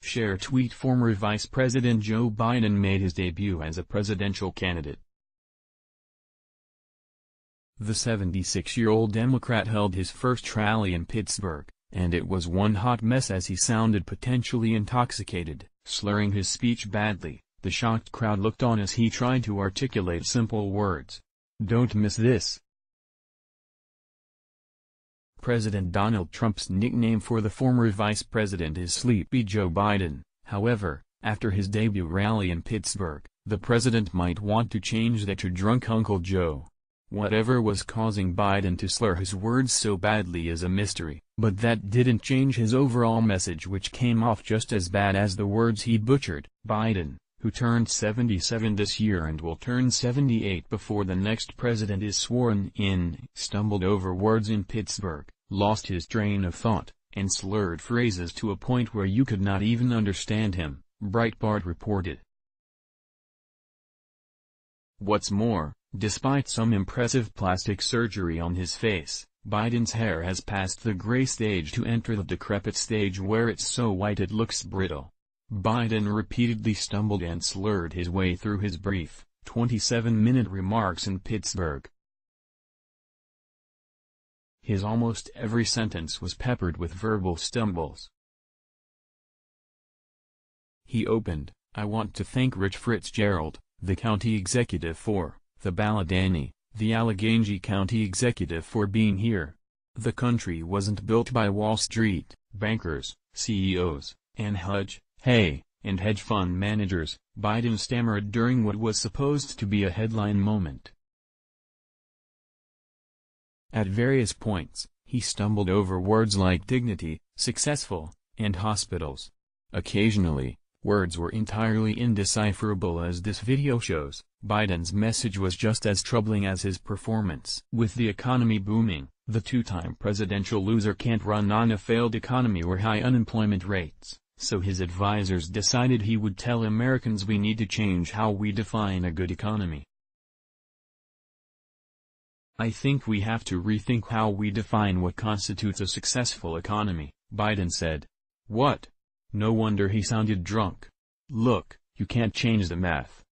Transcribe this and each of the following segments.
ShareTweetFormer Vice President Joe Biden made his debut as a presidential candidate. The 76-year-old Democrat held his first rally in Pittsburgh, and it was one hot mess as he sounded potentially intoxicated, slurring his speech badly. The shocked crowd looked on as he tried to articulate simple words. "Don't miss this." President Donald Trump's nickname for the former vice president is Sleepy Joe Biden. However, after his debut rally in Pittsburgh, the president might want to change that to Drunk Uncle Joe. Whatever was causing Biden to slur his words so badly is a mystery, but that didn't change his overall message, which came off just as bad as the words he butchered. Biden, who turned 77 this year and will turn 78 before the next president is sworn in, stumbled over words in Pittsburgh, lost his train of thought, and slurred phrases to a point where you could not even understand him, Breitbart reported. What's more, despite some impressive plastic surgery on his face, Biden's hair has passed the gray stage to enter the decrepit stage where it's so white it looks brittle. Biden repeatedly stumbled and slurred his way through his brief, 27-minute remarks in Pittsburgh. His almost every sentence was peppered with verbal stumbles. He opened, "I want to thank Rich Fitzgerald, the county executive for, the Balladani, the Allegheny County executive for being here. The country wasn't built by Wall Street, bankers, CEOs, and and hedge fund managers," Biden stammered during what was supposed to be a headline moment. At various points, he stumbled over words like dignity, successful, and hospitals. Occasionally, words were entirely indecipherable. As this video shows, Biden's message was just as troubling as his performance. With the economy booming, the two-time presidential loser can't run on a failed economy or high unemployment rates, so his advisors decided he would tell Americans we need to change how we define a good economy. "I think we have to rethink how we define what constitutes a successful economy," Biden said. What? No wonder he sounded drunk. Look, you can't change the math.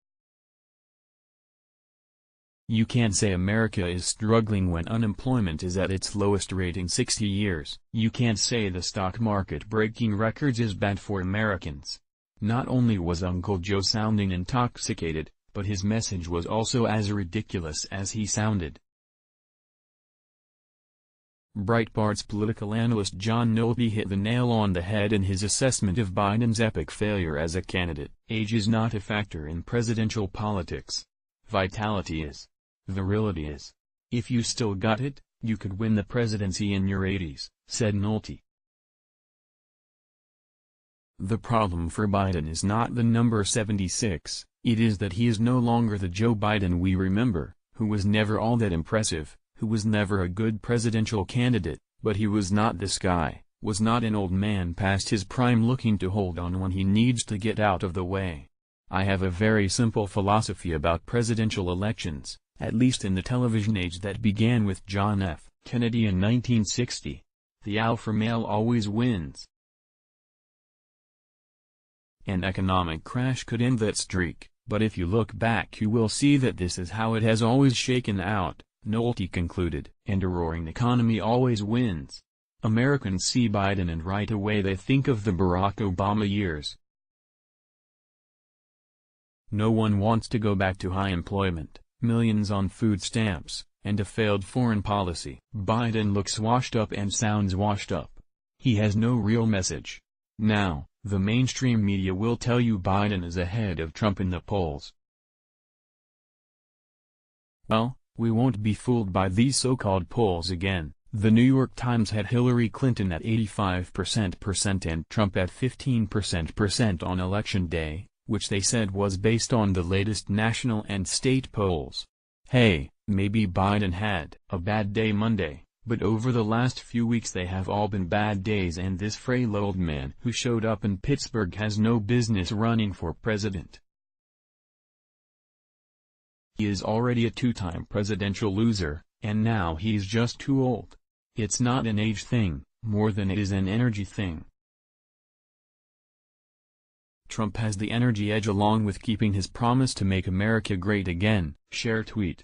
You can't say America is struggling when unemployment is at its lowest rate in 60 years. You can't say the stock market breaking records is bad for Americans. Not only was Uncle Joe sounding intoxicated, but his message was also as ridiculous as he sounded. Breitbart's political analyst John Nolte hit the nail on the head in his assessment of Biden's epic failure as a candidate. Age is not a factor in presidential politics. Vitality is. Virility is. If you still got it, you could win the presidency in your 80s, said Nolte. The problem for Biden is not the number 76, it is that he is no longer the Joe Biden we remember, who was never all that impressive, who was never a good presidential candidate, but he was not this guy, was not an old man past his prime looking to hold on when he needs to get out of the way. I have a very simple philosophy about presidential elections, at least in the television age that began with John F. Kennedy in 1960. The alpha male always wins. An economic crash could end that streak, but if you look back you will see that this is how it has always shaken out, Nolte concluded. And a roaring economy always wins. Americans see Biden and right away they think of the Barack Obama years. No one wants to go back to high employment, millions on food stamps, and a failed foreign policy. Biden looks washed up and sounds washed up. He has no real message. Now, the mainstream media will tell you Biden is ahead of Trump in the polls. Well, we won't be fooled by these so-called polls again. The New York Times had Hillary Clinton at 85% and Trump at 15% on Election Day, which they said was based on the latest national and state polls. Hey, maybe Biden had a bad day Monday, but over the last few weeks they have all been bad days, and this frail old man who showed up in Pittsburgh has no business running for president. He is already a two-time presidential loser, and now he's just too old. It's not an age thing, more than it is an energy thing. Trump has the energy edge along with keeping his promise to make America great again. Share tweet.